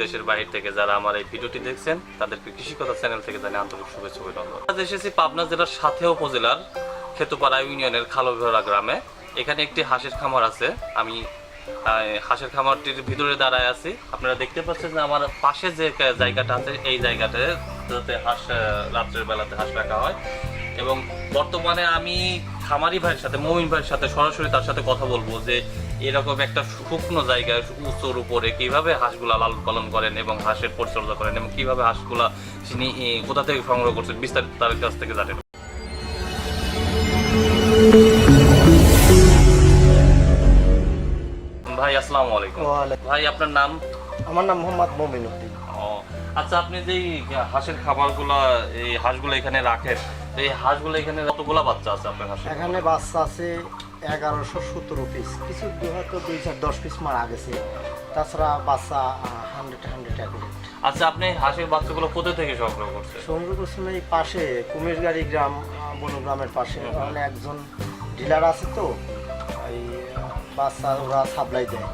দেশের বাইরে থেকে যারা আমার এই ভিডিওটি দেখছেন তাদেরকে কৃষি কথা চ্যানেল থেকে জানিয়ে আন্তরিক শুভেচ্ছা অভিনন্দন। আজ এসেছি পাবনা জেলার সাথেও উপজেলার খেতুপাড়া ইউনিয়নের খালঘোড়া গ্রামে। এখানে একটি হাঁসের খামার আছে। আমি হাঁসের খামারটির ভিতরে দাঁড়ায় আছি। আপনারা দেখতে পাচ্ছেন যে আমার পাশে যে জায়গাটা আছে এই জায়গাটাতে হাঁস রাত্রের বেলাতে হাঁস রাখা হয়। এবং বর্তমানে আমি খামারি ভাইয়ের সাথে মমিন ভাইয়ের সাথে সরাসরি তার সাথে কথা বলবো যে এরকম একটা শুকনো জায়গায় উঁচুর উপরে কিভাবে হাঁসগুলা লালন পালন করেন এবং হাঁসের পরিচর্যা করেন এবং কিভাবে হাঁসগুলা তিনি কোথা থেকে সংগ্রহ করছেন বিস্তারিত তার কাছ থেকে জানেন। ভাই আসসালামু আলাইকুম। ভাই আপনার নাম? আমার নাম মোহাম্মদ মমিন উদ্দিন। আচ্ছা, আপনি যে হাঁসের খাবারগুলা এই হাঁসগুলো এখানে রাখেন, এই হাঁসগুলো এখানে কতগুলা বাচ্চা আছে আপনার হাঁসের? এখানে বাচ্চা আছে 1117 পিস, কিছু হয়তো 2-10 পিস মারা গেছে, তাছাড়া বাচ্চা 100 অ্যাকুরেট। আচ্ছা, আপনি হাঁসের বাচ্চাগুলো কোথা থেকে সংগ্রহ করছেন? সংগ্রহ করছেন এই পাশে কুমিরগাড়ি গ্রাম, বনগ্রামের পাশে ওখানে একজন ডিলার আছে, তো এই বাচ্চা ওরা সাপ্লাই দেয়,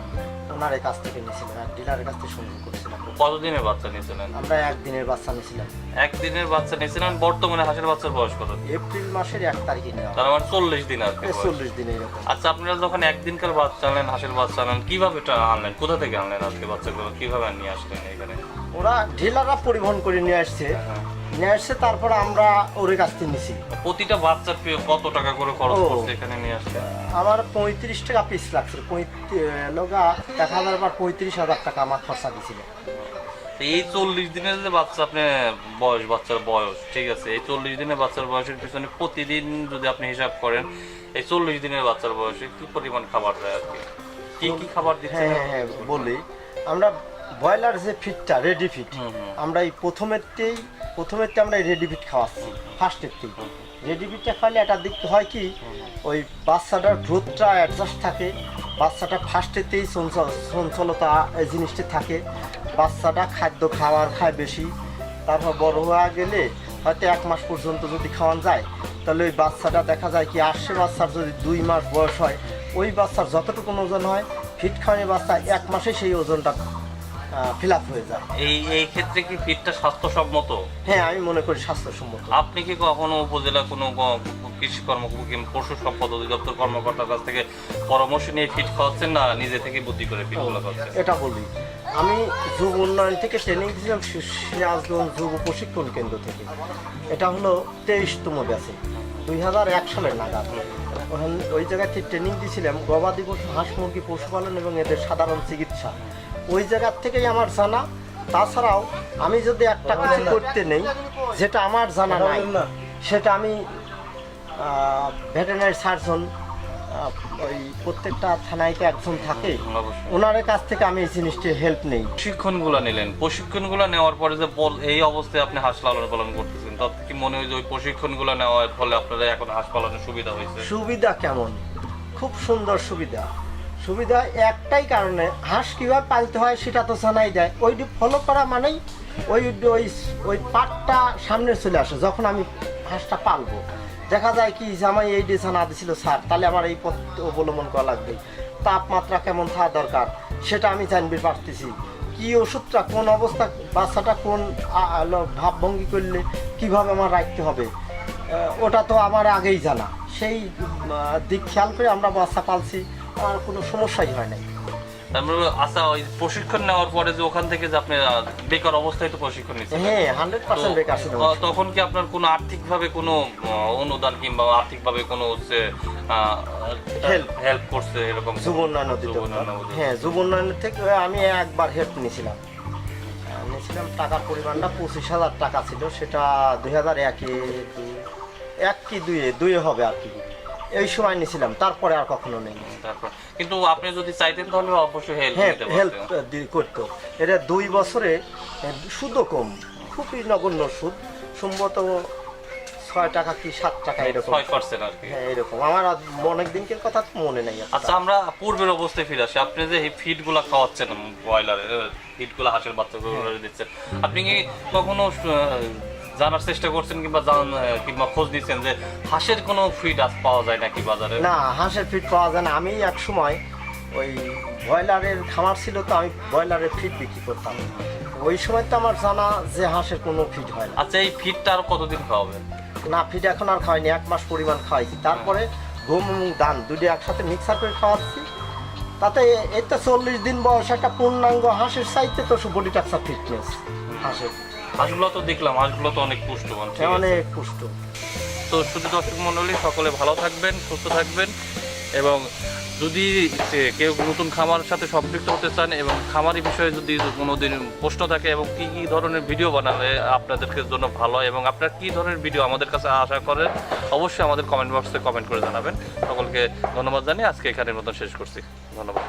ওনার কাছ থেকে নিয়েছিলাম, এক ডিলারের কাছ থেকে সংগ্রহ করেছিলাম। কতদিনের বাচ্চা নিয়েছিলেন? আমরা একদিনের বাচ্চা নিয়েছিলাম। একদিনের বাচ্চা নিয়েছিলেন। বর্তমানে হাঁসের বাচ্চার বয়স কত? এপ্রিল মাসের 1 তারিখে নেওয়া, তার মানে 40 দিন আর কি। 40 দিন এরকম। আচ্ছা, আপনারা যখন একদিনকার বাচ্চা আনলেন, হাঁসের বাচ্চা আনলেন, কিভাবে আনলেন, কোথা থেকে আনলেন আজকে বাচ্চাগুলো, কিভাবে নিয়ে আসলেন এখানে? ওরা ডিলাররা পরিবহন করে নিয়ে আসছে, নিয়ে আসছে, তারপর আমরা ওর কাছ থেকে নিছি। প্রতিটা বাচ্চার কত টাকা করে খরচ করছে এখানে নিয়ে আসলে? আমার 35 টাকা পিস লাগছে, 35,000 টাকা আমার খরচা দিয়েছিল। এই 40 দিনের যে বাচ্চা আপনি বাচ্চার বয়স, ঠিক আছে, এই 40 দিনের বাচ্চার বয়সের পিছনে প্রতিদিন যদি আপনি হিসাব করেন, এই 40 দিনের বাচ্চার বয়সে কি পরিমাণ খাবার দেয় আর কি কি খাবার দিচ্ছে? হ্যাঁ বলি, আমরা ব্রয়লার যে ফিডটা রেডি ফিড, আমরা এই প্রথমেরতেই আমরা রেডি ফিড খাওয়াচ্ছি। ফার্স্টেরতেই রেডি ফিডটা খাওয়ালে এটা দেখতে হয় কি, ওই বাচ্চাটার গ্রোথটা অ্যাডজাস্ট থাকে, বাচ্চাটা ফার্স্টেতেই চঞ্চলতা এই জিনিসটা থাকে, বাচ্চাটা খাদ্য খায় বেশি, তারপর বড় হয়ে গেলে হয়তো 1 মাস পর্যন্ত যদি খাওয়ান যায়, তাহলে ওই বাচ্চাটা দেখা যায় কি, আসছে বাচ্চার যদি 2 মাস বয়স হয়, ওই বাচ্চার যতটুকু ওজন হয় ফিট খাওয়ানো বাচ্চা 1 মাসে সেই ওজনটা ফিল আপ হয়ে যায়। এই ক্ষেত্রে কি ফিডটা স্বাস্থ্যসম্মত? হ্যাঁ, আমি মনে করি স্বাস্থ্যসম্মত। আপনি কি কখনো উপজেলা কোনো কৃষি পশু সম্পদ অধিদপ্তর কর্মকর্তার কাছ থেকে পরামর্শ নিয়ে ফিড খাওয়াচ্ছেন, না নিজে থেকে বুদ্ধি করে ফিডগুলো খাওয়াচ্ছেন? এটা বলি, আমি যুব উন্নয়ন থেকে ট্রেনিং দিয়েছিলাম সিরাজগঞ্জ যুব প্রশিক্ষণ কেন্দ্র থেকে। এটা হলো 23তম ব্যাচে, 2001 সালের নাগাদ। ওই জায়গা থেকে ট্রেনিং দিয়েছিলাম গবাদি পশু, হাঁস মুরগি পশুপালন এবং এদের সাধারণ চিকিৎসা। ওই জায়গার থেকেই আমার জানা। তাছাড়াও আমি যদি একটা কিছু করতে নেই যেটা আমার জানা নাই, সেটা আমি ভেটেরিনারি সার্জন, ওই প্রত্যেকটা থানায় একজন থাকে, ওনার কাছ থেকে আমি এই জিনিসটি হেল্প নেই। প্রশিক্ষণগুলো নিলেন, প্রশিক্ষণগুলো নেওয়ার পরে যে এই অবস্থায় আপনি হাঁস লালন পালন করতেছেন, তাতে কি মনে হয় যে ওই প্রশিক্ষণগুলো নেওয়ার ফলে আপনারা এখন হাঁস পালনের সুবিধা হয়েছে? সুবিধা কেমন, খুব সুন্দর সুবিধা। একটাই কারণে, হাঁস কীভাবে পালতে হয় সেটা তো জানাই দেয়, ওইটি ফলো করা মানেই ওই পাটটা সামনে চলে আসে। যখন আমি হাঁসটা পালবো, দেখা যায় কি যে আমার এই ডিজাইন দিছিল স্যার, তাহলে আমার এই পথ অবলম্বন করা লাগবে, তাপমাত্রা কেমন থাকা দরকার সেটা আমি জানতে পারতেছি, কি ওষুধটা কোন অবস্থা, বাচ্চাটা কোন ভাবভঙ্গি করলে কিভাবে আমার রাখতে হবে, ওটা তো আমার আগেই জানা। সেই দিক খেয়াল করে আমরা বাচ্চা পালছি, আর কোনো সমস্যাই হয় নাই। আচ্ছা, ওই প্রশিক্ষণ নেওয়ার পরে যে ওখান থেকে যে আপনি বেকার অবস্থায় তো প্রশিক্ষণ নিচ্ছেন, হ্যাঁ 100% বেকার ছিল, তখন কি আপনার কোনো আর্থিকভাবে কোনো অনুদান কিংবা আর্থিকভাবে কোনো হচ্ছে হেল্প করছে এরকম? যুব উন্নয়ন অধিদপ্তর, হ্যাঁ যুব উন্নয়ন থেকে আমি একবার হেল্প নিয়েছিলাম। টাকার পরিমাণটা 25,000 টাকা ছিল, সেটা 2001-2 হবে আর কি, এই সময় নিয়েছিলাম, তারপরে আর কখনো নেই। কিন্তু আপনি যদি চাইতেন তাহলে অবশ্যই হেল্প করতো। এটা 2 বছরে সুদও কম, খুবই নগণ্য সুদ, সম্ভবত 6 টাকা কি 7 টাকা এরকম, 6% আর কি। হ্যাঁ এরকম, আমার অনেক দিনকের কথা তো মনে নেই। আচ্ছা, আমরা পূর্বের অবস্থায় ফিরে আসি। আপনি যে এই ফিডগুলো খাওয়াচ্ছেন, ব্রয়লারের ফিডগুলো হাঁসের বাচ্চাগুলো দিচ্ছেন, আপনি কি কখনো জানার চেষ্টা করছেন কিংবা খোঁজ নিচ্ছেন যে হাঁসের কোনো ফিড পাওয়া যায় নাকি বাজারে? না, হাঁসের ফিড পাওয়া যায় না। আমি এক সময় ওই ব্রয়লারের খামার ছিল, তো আমি ব্রয়লারের ফিড বিক্রি করতাম। ওই সময় তো আমার জানা যে হাঁসের কোনো ফিড হয় না। আচ্ছা, এই ফিডটা আর কতদিন খাওয়াবেন? না, ফিড এখন আর খাওয়াইনি, 1 মাস পরিমাণ খাওয়াইছি। তারপরে গম এবং ধান দুটো একসাথে মিক্সার করে খাওয়াচ্ছি। তাতে এই তো 40 দিন বয়স একটা পূর্ণাঙ্গ হাঁসের চাইতে তো বডি টাক্সার ফিটনেস হাঁসের হাঁসগুলো তো দেখলাম, হাঁসগুলো তো অনেক পুষ্টবান, ঠিক আছে। অনেক পুষ্ট। তো শুধু দর্শক মণ্ডলী সকলে ভালো থাকবেন, সুস্থ থাকবেন, এবং যদি কেউ নতুন খামার সাথে সম্পৃক্ত হতে চান এবং খামারি বিষয়ে যদি কোনো দিন প্রশ্ন থাকে এবং কী কী ধরনের ভিডিও বানালে আপনাদেরকে জন্য ভালো হয় এবং আপনার কী ধরনের ভিডিও আমাদের কাছে আশা করেন, অবশ্যই আমাদের কমেন্ট বক্সে কমেন্ট করে জানাবেন। সকলকে ধন্যবাদ জানিয়ে আজকে এখানের মতন শেষ করছি। ধন্যবাদ।